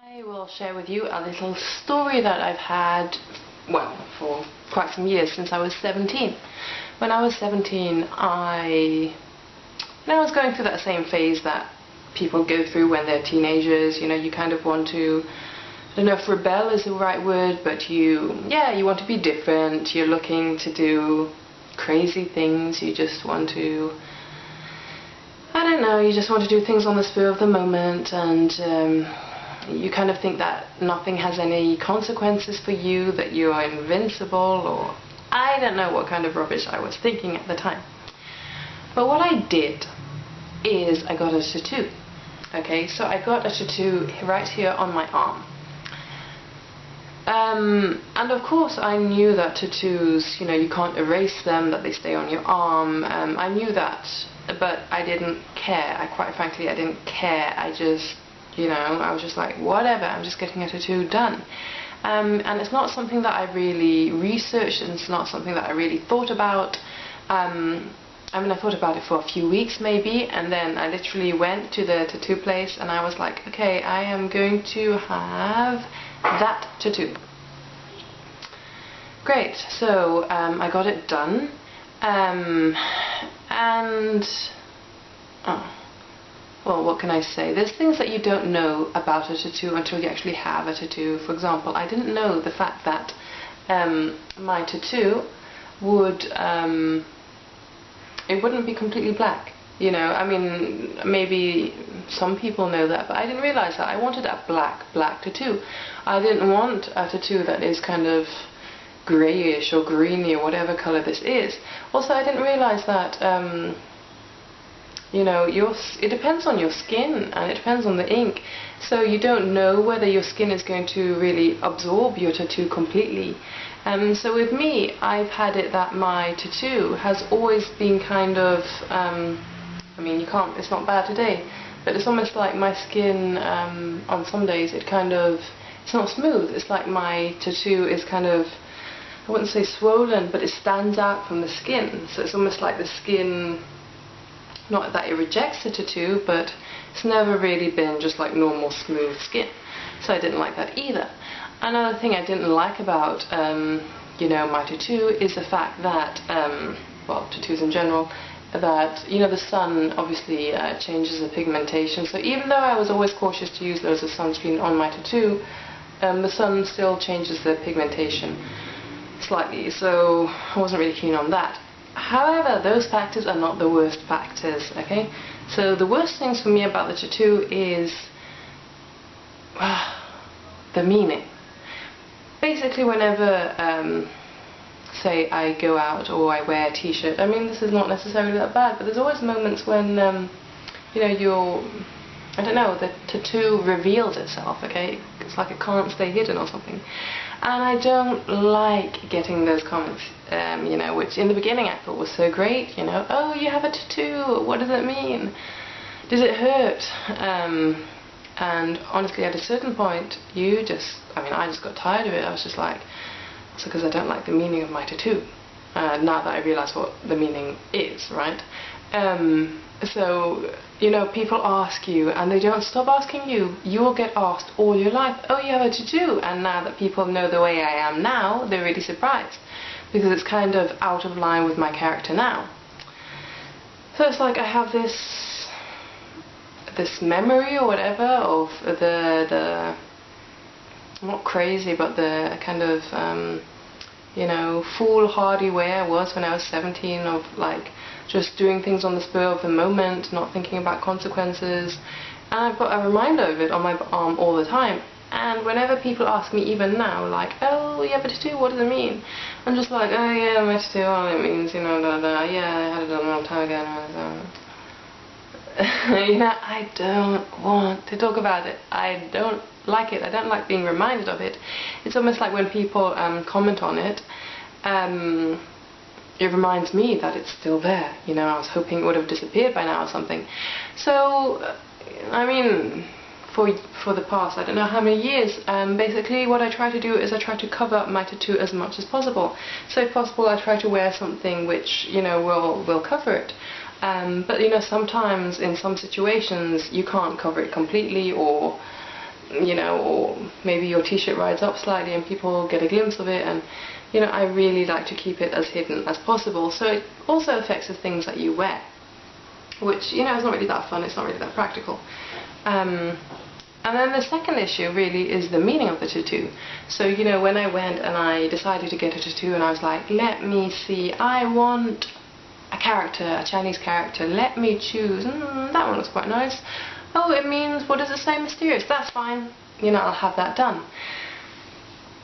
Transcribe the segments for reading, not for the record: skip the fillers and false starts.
I will share with you a little story that I've had, well, for quite some years, since I was 17. When I was 17, I was going through that same phase that people go through when they're teenagers. You know, you kind of want to, I don't know if rebel is the right word, but you want to be different. You're looking to do crazy things. You just want to, I don't know, you just want to do things on the spur of the moment, and you kind of think that nothing has any consequences for you, that you are invincible, or I don't know what kind of rubbish I was thinking at the time. But what I did is I got a tattoo. Okay, so I got a tattoo right here on my arm. And of course I knew that tattoos, you know, you can't erase them, that they stay on your arm. I knew that, but I didn't care. Quite frankly, I didn't care. I just, you know, I was just like, whatever, I'm just getting a tattoo done. And it's not something that I really researched, and it's not something that I really thought about. I mean, I thought about it for a few weeks maybe, and then I literally went to the tattoo place and I was like, okay, I am going to have that tattoo. Great, so I got it done, well, what can I say? There's things that you don't know about a tattoo until you actually have a tattoo. For example, I didn't know the fact that my tattoo would, it wouldn't be completely black. You know, I mean, maybe some people know that, but I didn't realize that. I wanted a black tattoo. I didn't want a tattoo that is kind of greyish or greeny or whatever color this is. Also, I didn't realize that you know, it depends on your skin, and it depends on the ink, so you don't know whether your skin is going to really absorb your tattoo completely. So with me, I've had it that my tattoo has always been kind of, I mean, it's not bad today, but it's almost like my skin, on some days, it's not smooth. It's like my tattoo is kind of, I wouldn't say swollen, but it stands out from the skin, so it's almost like the skin, not that it rejects the tattoo, but it's never really been just like normal smooth skin. So I didn't like that either. Another thing I didn't like about you know, my tattoo is the fact that, well, tattoos in general, that, you know, the sun obviously changes the pigmentation. So even though I was always cautious to use loads of sunscreen on my tattoo, the sun still changes the pigmentation slightly, so I wasn't really keen on that. However, those factors are not the worst factors, okay? So the worst things for me about the tattoo is the meaning. Basically, whenever, say, I go out or I wear a t-shirt, I mean, this is not necessarily that bad, but there's always moments when, you know, I don't know, the tattoo reveals itself, okay? It's like it can't stay hidden or something. And I don't like getting those comments, you know, which in the beginning I thought was so great, you know, oh, you have a tattoo, what does it mean? Does it hurt? And honestly, at a certain point, I just got tired of it. I was just like, it's because I don't like the meaning of my tattoo, now that I realise what the meaning is, right? So, you know, people ask you, and they don't stop asking you. You will get asked all your life, oh, you have a tattoo, and now that people know the way I am now, they're really surprised, because it's kind of out of line with my character now. So it's like I have this memory or whatever of the not crazy, but the kind of, you know, foolhardy way I was when I was 17, of like just doing things on the spur of the moment, not thinking about consequences. And I've got a reminder of it on my arm all the time. And whenever people ask me, even now, like, oh, you have a tattoo, what does it mean? I'm just like, oh yeah, my tattoo, all it means, you know, yeah, I had it done a long time ago. You know, I don't want to talk about it. I don't like it. I don't like being reminded of it. It's almost like when people comment on it, it reminds me that it's still there. You know, I was hoping it would have disappeared by now or something. So, I mean, for the past, I don't know how many years, basically what I try to do is I try to cover up my tattoo as much as possible. So if possible, I try to wear something which, you know, will cover it. But you know, sometimes in some situations you can't cover it completely, or you know, or maybe your t-shirt rides up slightly and people get a glimpse of it, and you know, I really like to keep it as hidden as possible. So it also affects the things that you wear, which, you know, is not really that fun, it's not really that practical. And then the second issue really is the meaning of the tattoo. So, you know, when I went and I decided to get a tattoo and I was like, let me see, I want a character, a Chinese character, let me choose, that one looks quite nice. Oh, it means, what does it say, mysterious? That's fine, you know, I'll have that done.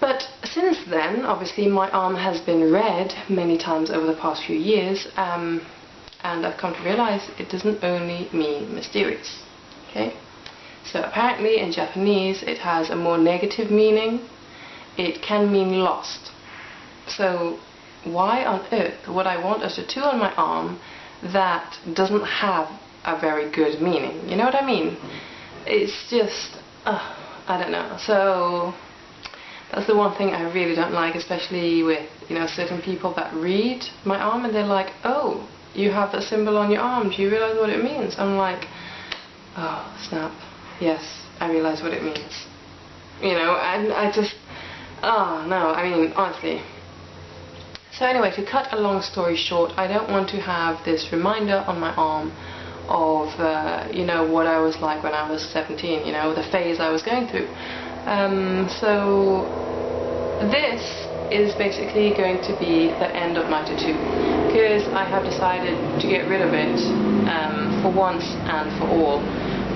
But since then, obviously, my arm has been read many times over the past few years, and I've come to realize it doesn't only mean mysterious, okay? So apparently in Japanese it has a more negative meaning. It can mean lost. So why on earth would I want a tattoo on my arm that doesn't have a very good meaning? You know what I mean? It's just, I don't know. So that's the one thing I really don't like, especially with, you know, certain people that read my arm and they're like, oh, you have that symbol on your arm, do you realize what it means? I'm like, oh, snap. Yes, I realize what it means. You know, and I just, oh no, I mean, honestly. So anyway, to cut a long story short, I don't want to have this reminder on my arm of, you know, what I was like when I was 17, you know, the phase I was going through. So this is basically going to be the end of my tattoo, because I have decided to get rid of it for once and for all.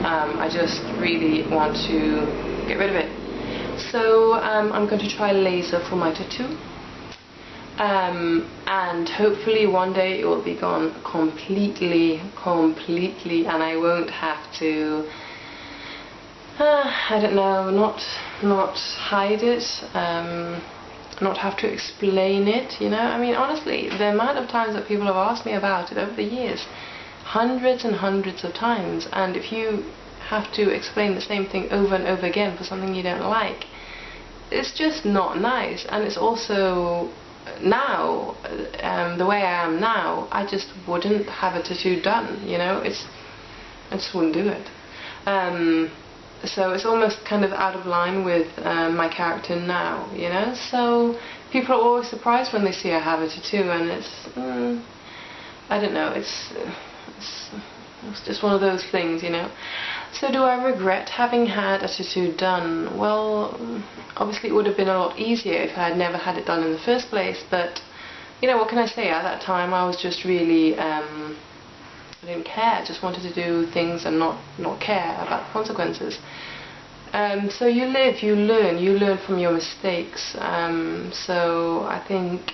I just really want to get rid of it. So I'm going to try laser for my tattoo, and hopefully one day it will be gone completely, and I won't have to, I don't know, not hide it, not have to explain it, you know. I mean, honestly, the amount of times that people have asked me about it over the years, hundreds and hundreds of times, and if you have to explain the same thing over and over again for something you don't like, it's just not nice. And it's also, now, the way I am now, I just wouldn't have a tattoo done, you know. I just wouldn't do it. So it's almost kind of out of line with my character now, you know. So people are always surprised when they see I have a tattoo, and it's, I don't know, it's just one of those things, you know. So do I regret having had a tattoo done? Well, obviously it would have been a lot easier if I had never had it done in the first place, but, you know, what can I say? At that time I was just really, I didn't care. I just wanted to do things and not care about the consequences. So you live, you learn from your mistakes. So I think,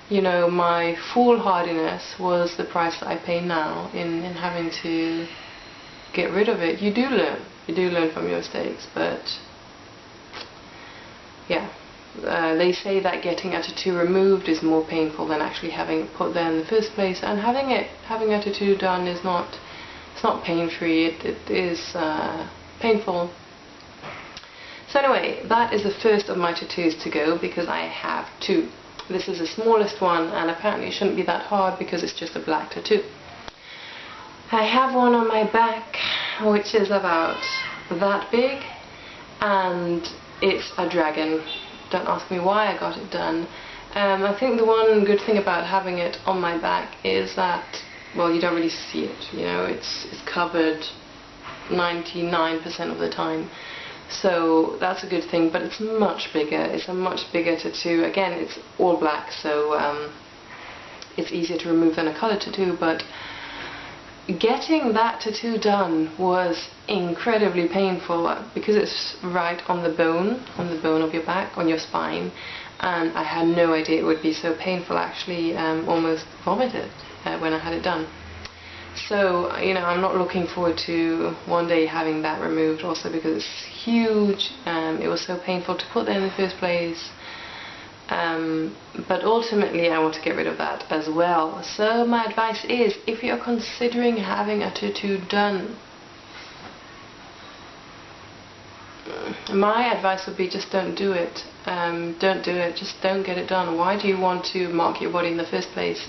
you know, my foolhardiness was the price that I pay now in having to get rid of it. You do learn from your mistakes, but yeah, they say that getting a tattoo removed is more painful than actually having it put there in the first place, and having a tattoo done is not, it's not pain-free, it is painful. So anyway, that is the first of my tattoos to go, because I have two. This is the smallest one, and apparently it shouldn't be that hard because it's just a black tattoo. I have one on my back which is about that big, and it's a dragon. Don't ask me why I got it done. I think the one good thing about having it on my back is that, well, you don't really see it, you know, it's covered 99% of the time. So that's a good thing, but it's much bigger. It's a much bigger tattoo. Again, it's all black, so it's easier to remove than a colored tattoo, but getting that tattoo done was incredibly painful because it's right on the bone of your back, on your spine, and I had no idea it would be so painful. I actually almost vomited when I had it done. So, you know, I'm not looking forward to one day having that removed, also because it's huge. It was so painful to put there in the first place. But ultimately I want to get rid of that as well. So my advice is, if you're considering having a tattoo done, my advice would be just don't do it. Don't do it. Just don't get it done. Why do you want to mark your body in the first place?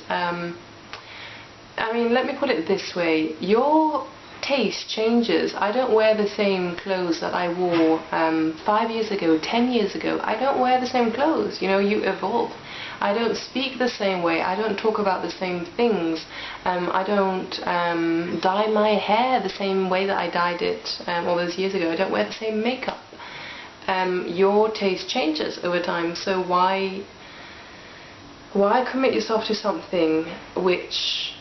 I mean, let me put it this way. Your taste changes. I don't wear the same clothes that I wore 5 years ago, 10 years ago. I don't wear the same clothes. You know, you evolve. I don't speak the same way. I don't talk about the same things. I don't dye my hair the same way that I dyed it all those years ago. I don't wear the same makeup. Your taste changes over time, so why commit yourself to something which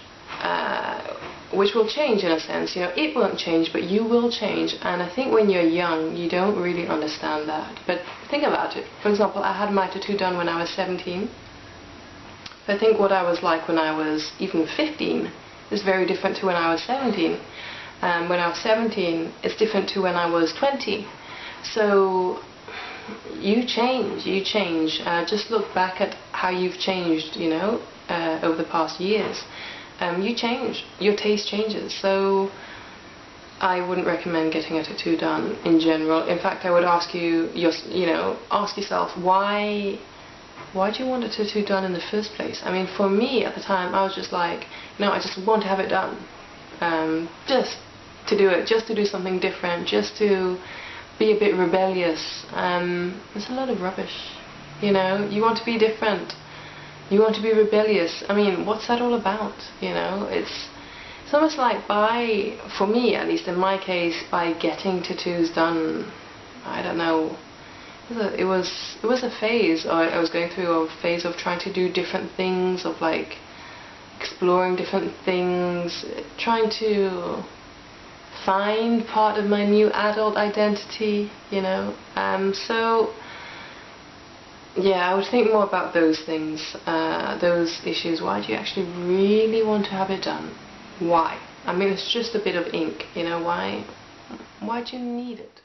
will change in a sense? You know, it won't change, but you will change. And I think when you're young, you don't really understand that. But think about it. For example, I had my tattoo done when I was 17. I think what I was like when I was even 15 is very different to when I was 17. When I was 17, it's different to when I was 20. So you change. Just look back at how you've changed, you know, over the past years. You change. Your taste changes. So I wouldn't recommend getting a tattoo done in general. In fact, I would ask you, ask yourself, why do you want a tattoo done in the first place? I mean, for me at the time, I was just like, no, I just want to have it done. Just to do it, just to do something different, just to be a bit rebellious. It's a lot of rubbish, you know. You want to be different. You want to be rebellious. I mean, what's that all about? You know, it's almost like for me at least in my case, by getting tattoos done, I don't know. It was a phase. I was going through a phase of trying to do different things, of like exploring different things, trying to find part of my new adult identity, you know. So yeah, I would think more about those things, those issues. Why do you actually really want to have it done? Why? I mean, it's just a bit of ink, you know. Why do you need it?